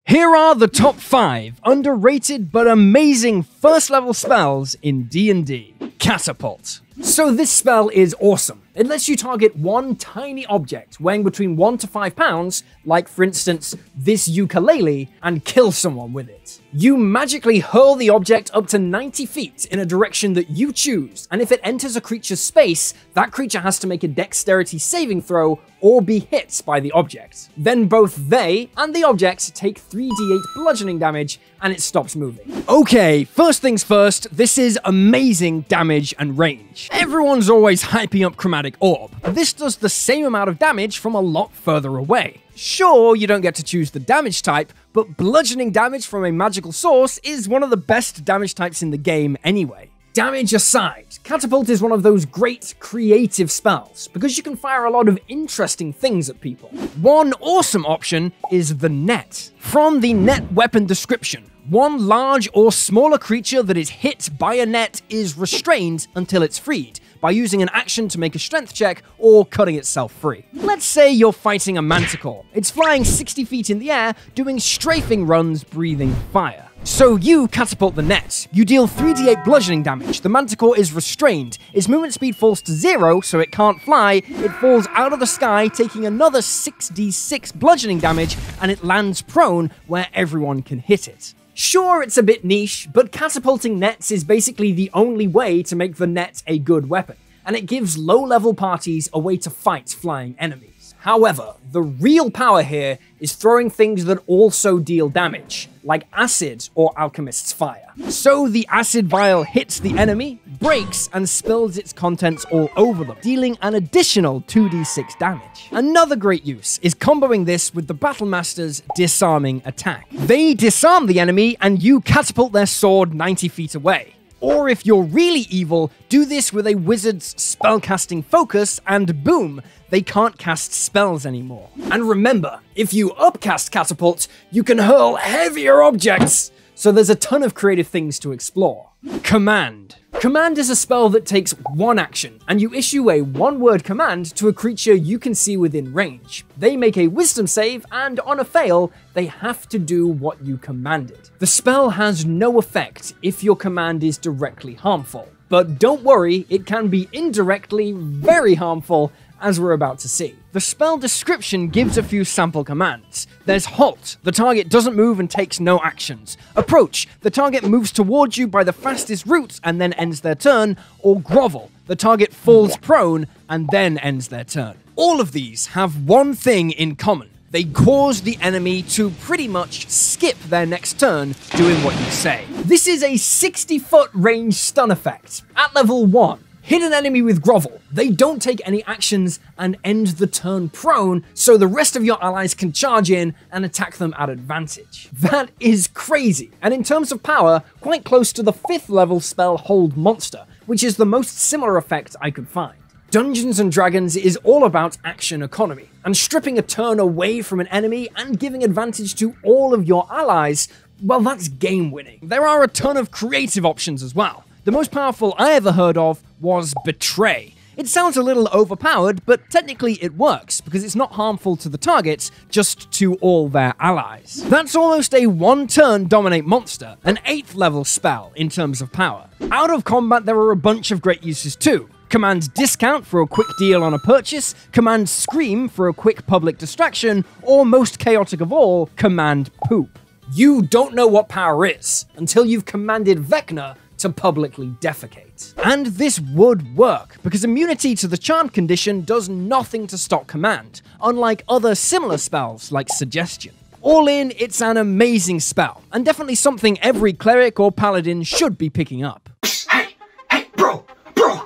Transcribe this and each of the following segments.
Here are the top 5 underrated but amazing first level spells in D&D. Catapult. So this spell is awesome. It lets you target one tiny object weighing between 1 to 5 pounds, like for instance this ukulele, and kill someone with it. You magically hurl the object up to 90 feet in a direction that you choose, and if it enters a creature's space, that creature has to make a dexterity saving throw or be hit by the object. Then both they and the object take 3d8 bludgeoning damage and it stops moving. Okay, first things first, this is amazing damage and range. Everyone's always hyping up Chromatic Orb. This does the same amount of damage from a lot further away. Sure, you don't get to choose the damage type, but bludgeoning damage from a magical source is one of the best damage types in the game anyway. Damage aside, Catapult is one of those great creative spells, because you can fire a lot of interesting things at people. One awesome option is the net. From the net weapon description, one large or smaller creature that is hit by a net is restrained until it's freed, by using an action to make a strength check or cutting itself free. Let's say you're fighting a manticore. It's flying 60 feet in the air, doing strafing runs, breathing fire. So you catapult the net. You deal 3d8 bludgeoning damage. The manticore is restrained. Its movement speed falls to 0, so it can't fly. It falls out of the sky, taking another 6d6 bludgeoning damage, and it lands prone where everyone can hit it. Sure, it's a bit niche, but catapulting nets is basically the only way to make the net a good weapon, and it gives low-level parties a way to fight flying enemies. However, the real power here is throwing things that also deal damage, like acid or Alchemist's Fire. So the acid vial hits the enemy, breaks, and spills its contents all over them, dealing an additional 2d6 damage. Another great use is comboing this with the Battlemaster's disarming attack. They disarm the enemy, and you catapult their sword 90 feet away. Or if you're really evil, do this with a wizard's spellcasting focus, and boom, they can't cast spells anymore. And remember, if you upcast Catapult, you can hurl heavier objects, so there's a ton of creative things to explore. Command. Command is a spell that takes one action, and you issue a one-word command to a creature you can see within range. They make a wisdom save, and on a fail, they have to do what you commanded. The spell has no effect if your command is directly harmful, but don't worry, it can be indirectly very harmful, as we're about to see. The spell description gives a few sample commands. There's Halt, the target doesn't move and takes no actions. Approach, the target moves towards you by the fastest route and then ends their turn. Or Grovel, the target falls prone and then ends their turn. All of these have one thing in common. They cause the enemy to pretty much skip their next turn doing what you say. This is a 60-foot range stun effect. At level 1, hit an enemy with Grovel. They don't take any actions and end the turn prone, so the rest of your allies can charge in and attack them at advantage. That is crazy, and in terms of power, quite close to the 5th level spell Hold Monster, which is the most similar effect I could find. Dungeons & Dragons is all about action economy, and stripping a turn away from an enemy and giving advantage to all of your allies, well, that's game winning. There are a ton of creative options as well. The most powerful I ever heard of was Betray. It sounds a little overpowered, but technically it works, because it's not harmful to the targets, just to all their allies. That's almost a one-turn Dominate monster, an 8th level spell in terms of power. Out of combat, there are a bunch of great uses too. Command Discount for a quick deal on a purchase, Command Scream for a quick public distraction, or most chaotic of all, Command Poop. You don't know what power is until you've commanded Vecna to publicly defecate. And this would work, because immunity to the charm condition does nothing to stop command, unlike other similar spells like Suggestion. All in, it's an amazing spell, and definitely something every cleric or paladin should be picking up. Hey, bro,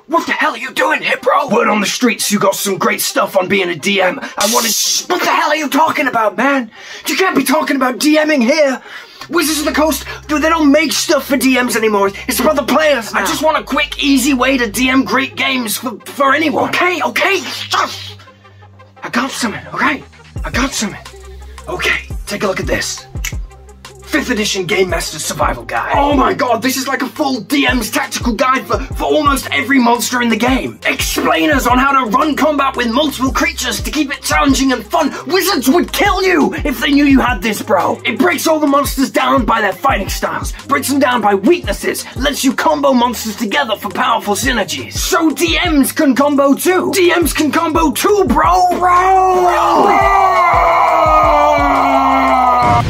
what the hell are you doing here, bro? Word on the streets, you got some great stuff on being a DM. What the hell are you talking about, man? You can't be talking about DMing here. Wizards of the Coast, dude, they don't make stuff for DMs anymore. It's for the players now. I just want a quick, easy way to DM great games for anyone. Okay, shush. I got something, alright? I got something. Okay, take a look at this. 5th edition Game Master's Survival Guide. Oh my god, this is like a full DM's tactical guide for almost every monster in the game. Explainers on how to run combat with multiple creatures to keep it challenging and fun. Wizards would kill you if they knew you had this, bro. It breaks all the monsters down by their fighting styles, breaks them down by weaknesses, lets you combo monsters together for powerful synergies. So DMs can combo too. DMs can combo too, bro.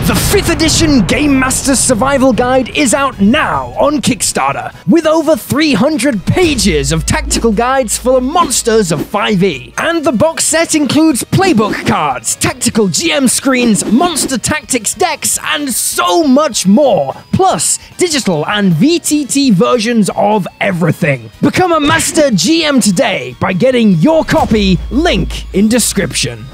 The 5th edition Game Master's Survival Guide is out now on Kickstarter, with over 300 pages of tactical guides for the monsters of 5e. And the box set includes playbook cards, tactical GM screens, monster tactics decks, and so much more, plus digital and VTT versions of everything. Become a Master GM today by getting your copy, link in description.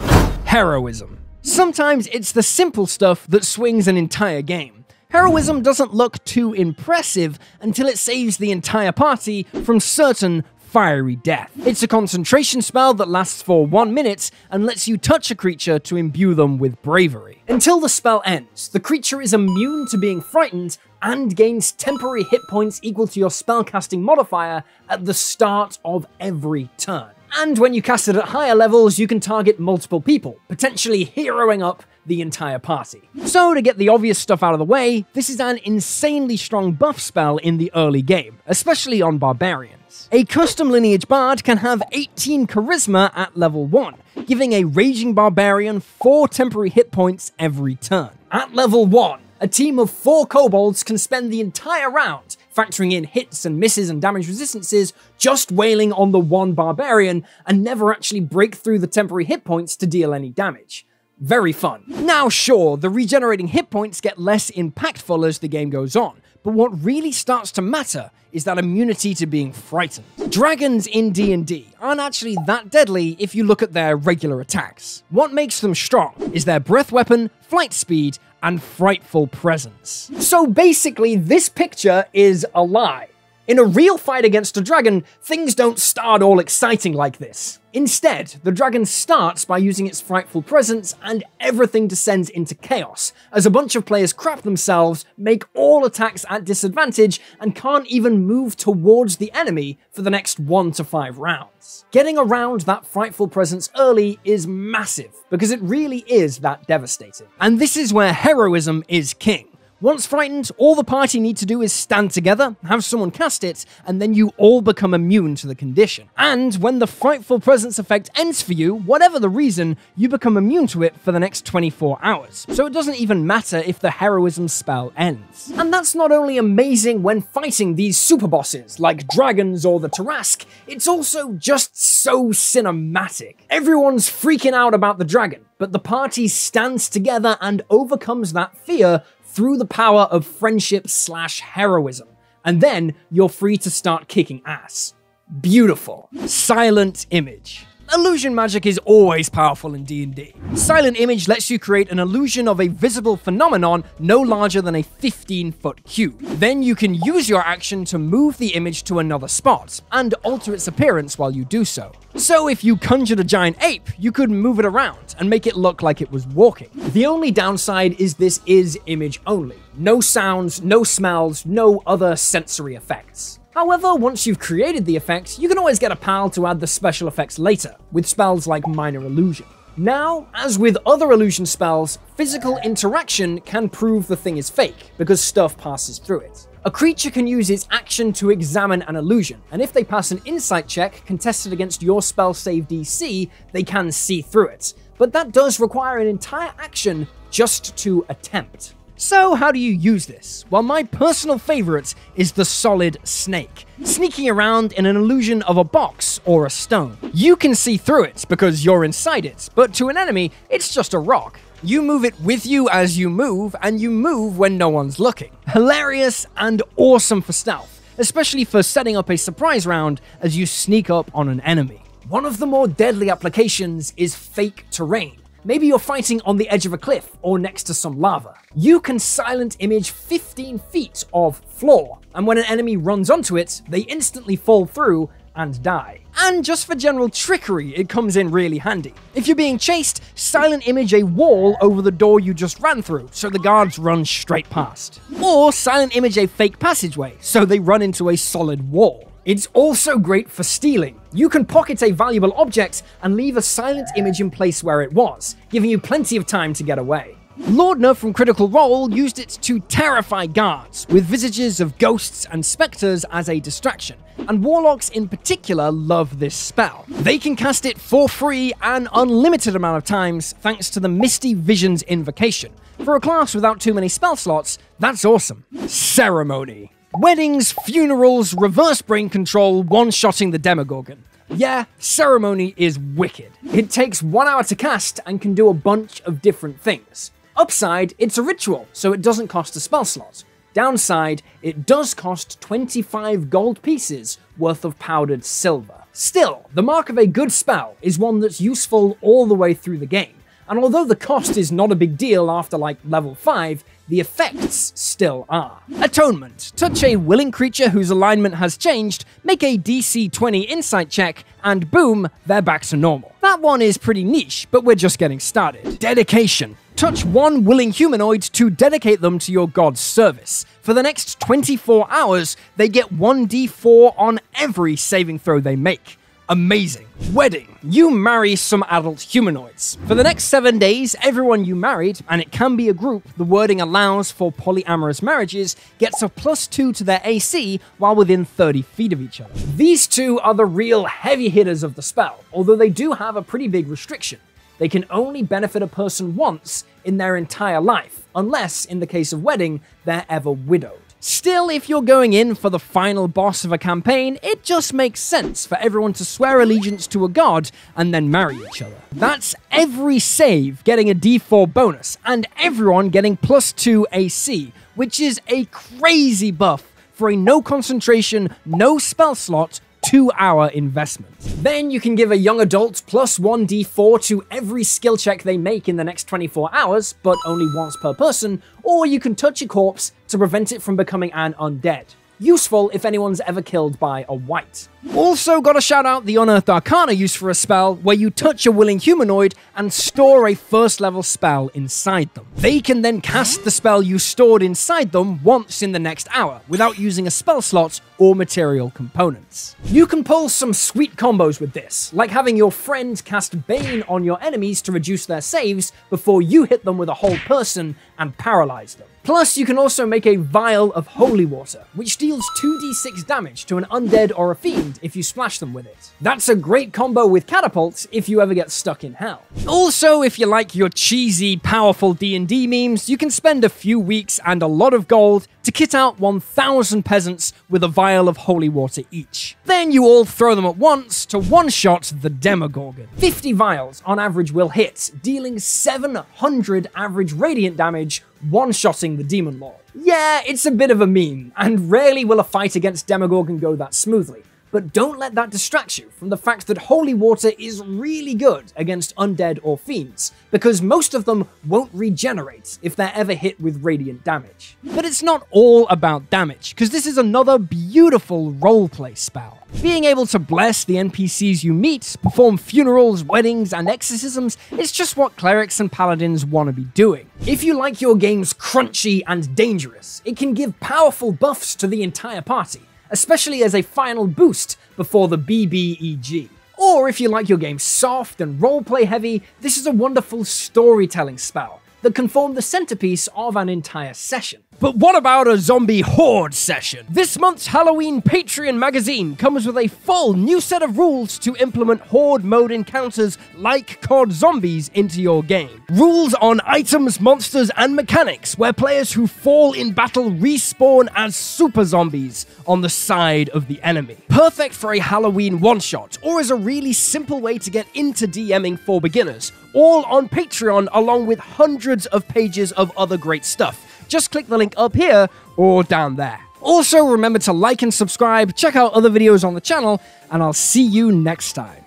Heroism. Sometimes it's the simple stuff that swings an entire game. Heroism doesn't look too impressive until it saves the entire party from certain fiery death. It's a concentration spell that lasts for 1 minute and lets you touch a creature to imbue them with bravery. Until the spell ends, the creature is immune to being frightened and gains temporary hit points equal to your spellcasting modifier at the start of every turn. And when you cast it at higher levels, you can target multiple people, potentially heroing up the entire party. So to get the obvious stuff out of the way, this is an insanely strong buff spell in the early game, especially on barbarians. A custom lineage bard can have 18 charisma at level 1, giving a raging barbarian 4 temporary hit points every turn. At level 1, a team of 4 kobolds can spend the entire round, factoring in hits and misses and damage resistances, just wailing on the one barbarian and never actually break through the temporary hit points to deal any damage. Very fun. Now sure, the regenerating hit points get less impactful as the game goes on, but what really starts to matter is that immunity to being frightened. Dragons in D&D aren't actually that deadly if you look at their regular attacks. What makes them strong is their breath weapon, flight speed, and frightful presence. So basically, this picture is a lie. In a real fight against a dragon, things don't start all exciting like this. Instead, the dragon starts by using its frightful presence and everything descends into chaos, as a bunch of players crap themselves, make all attacks at disadvantage, and can't even move towards the enemy for the next 1 to 5 rounds. Getting around that frightful presence early is massive, because it really is that devastating. And this is where heroism is king. Once frightened, all the party need to do is stand together, have someone cast it, and then you all become immune to the condition. And when the frightful presence effect ends for you, whatever the reason, you become immune to it for the next 24 hours. So it doesn't even matter if the heroism spell ends. And that's not only amazing when fighting these super bosses, like dragons or the Tarask, it's also just so cinematic. Everyone's freaking out about the dragon, but the party stands together and overcomes that fear through the power of friendship/heroism, and then you're free to start kicking ass. Beautiful. Silent image. Illusion magic is always powerful in D&D. Silent image lets you create an illusion of a visible phenomenon no larger than a 15-foot cube. Then you can use your action to move the image to another spot, and alter its appearance while you do so. So if you conjured a giant ape, you could move it around and make it look like it was walking. The only downside is this is image only. No sounds, no smells, no other sensory effects. However, once you've created the effect, you can always get a pal to add the special effects later, with spells like Minor Illusion. Now, as with other illusion spells, physical interaction can prove the thing is fake, because stuff passes through it. A creature can use its action to examine an illusion, and if they pass an insight check contested against your spell save DC, they can see through it. But that does require an entire action just to attempt. So how do you use this? Well, my personal favorite is the solid snake, sneaking around in an illusion of a box or a stone. You can see through it because you're inside it, but to an enemy, it's just a rock. You move it with you as you move, and you move when no one's looking. Hilarious and awesome for stealth, especially for setting up a surprise round as you sneak up on an enemy. One of the more deadly applications is fake terrain. Maybe you're fighting on the edge of a cliff or next to some lava. You can silent image 15 feet of floor, and when an enemy runs onto it, they instantly fall through and die. And just for general trickery, it comes in really handy. If you're being chased, silent image a wall over the door you just ran through, so the guards run straight past. Or silent image a fake passageway, so they run into a solid wall. It's also great for stealing. You can pocket a valuable object and leave a silent image in place where it was, giving you plenty of time to get away. Lordner from Critical Role used it to terrify guards, with visages of ghosts and specters as a distraction, and warlocks in particular love this spell. They can cast it for free an unlimited amount of times thanks to the Misty Visions invocation. For a class without too many spell slots, that's awesome. Ceremony. Weddings, funerals, reverse brain control, one-shotting the Demogorgon. Yeah, Ceremony is wicked. It takes 1 hour to cast and can do a bunch of different things. Upside, it's a ritual, so it doesn't cost a spell slot. Downside, it does cost 25 gold pieces worth of powdered silver. Still, the mark of a good spell is one that's useful all the way through the game, and although the cost is not a big deal after like level 5, the effects still are. Atonement. Touch a willing creature whose alignment has changed, make a DC 20 insight check, and boom, they're back to normal. That one is pretty niche, but we're just getting started. Dedication. Touch one willing humanoid to dedicate them to your god's service. For the next 24 hours, they get 1d4 on every saving throw they make. Amazing. Wedding. You marry some adult humanoids. For the next 7 days, everyone you married, and it can be a group, the wording allows for polyamorous marriages, gets a +2 to their AC while within 30 feet of each other. These two are the real heavy hitters of the spell, although they do have a pretty big restriction. They can only benefit a person once in their entire life, unless, in the case of wedding, they're ever widowed. Still, if you're going in for the final boss of a campaign, it just makes sense for everyone to swear allegiance to a god and then marry each other. That's every save getting a d4 bonus, and everyone getting +2 AC, which is a crazy buff for a no concentration, no spell slot, 2-hour investment. Then you can give a young adult +1 d4 to every skill check they make in the next 24 hours, but only once per person, or you can touch a corpse to prevent it from becoming an undead. Useful if anyone's ever killed by a wight. Also gotta shout out the Unearthed Arcana use for a spell where you touch a willing humanoid and store a first level spell inside them. They can then cast the spell you stored inside them once in the next hour without using a spell slot or material components. You can pull some sweet combos with this, like having your friend cast Bane on your enemies to reduce their saves before you hit them with a whole person and paralyze them. Plus, you can also make a vial of holy water, which deals 2d6 damage to an undead or a fiend if you splash them with it. That's a great combo with Catapult if you ever get stuck in hell. Also, if you like your cheesy, powerful D&D memes, you can spend a few weeks and a lot of gold to kit out 1,000 peasants with a vial of holy water each. Then you all throw them at once to one-shot the Demogorgon. 50 vials on average will hit, dealing 700 average radiant damage, one-shotting the Demon Lord. Yeah, it's a bit of a meme, and rarely will a fight against Demogorgon go that smoothly. But don't let that distract you from the fact that holy water is really good against undead or fiends, because most of them won't regenerate if they're ever hit with radiant damage. But it's not all about damage, because this is another beautiful roleplay spell. Being able to bless the NPCs you meet, perform funerals, weddings, and exorcisms is just what clerics and paladins want to be doing. If you like your games crunchy and dangerous, it can give powerful buffs to the entire party, especially as a final boost before the BBEG. Or if you like your game soft and roleplay heavy, this is a wonderful storytelling spell that can form the centerpiece of an entire session. But what about a zombie horde session? This month's Halloween Patreon magazine comes with a full new set of rules to implement horde mode encounters like COD Zombies into your game. Rules on items, monsters, and mechanics where players who fall in battle respawn as super zombies on the side of the enemy. Perfect for a Halloween one-shot, or as a really simple way to get into DMing for beginners. All on Patreon, along with hundreds of pages of other great stuff. Just click the link up here or down there. Also, remember to like and subscribe, check out other videos on the channel, and I'll see you next time.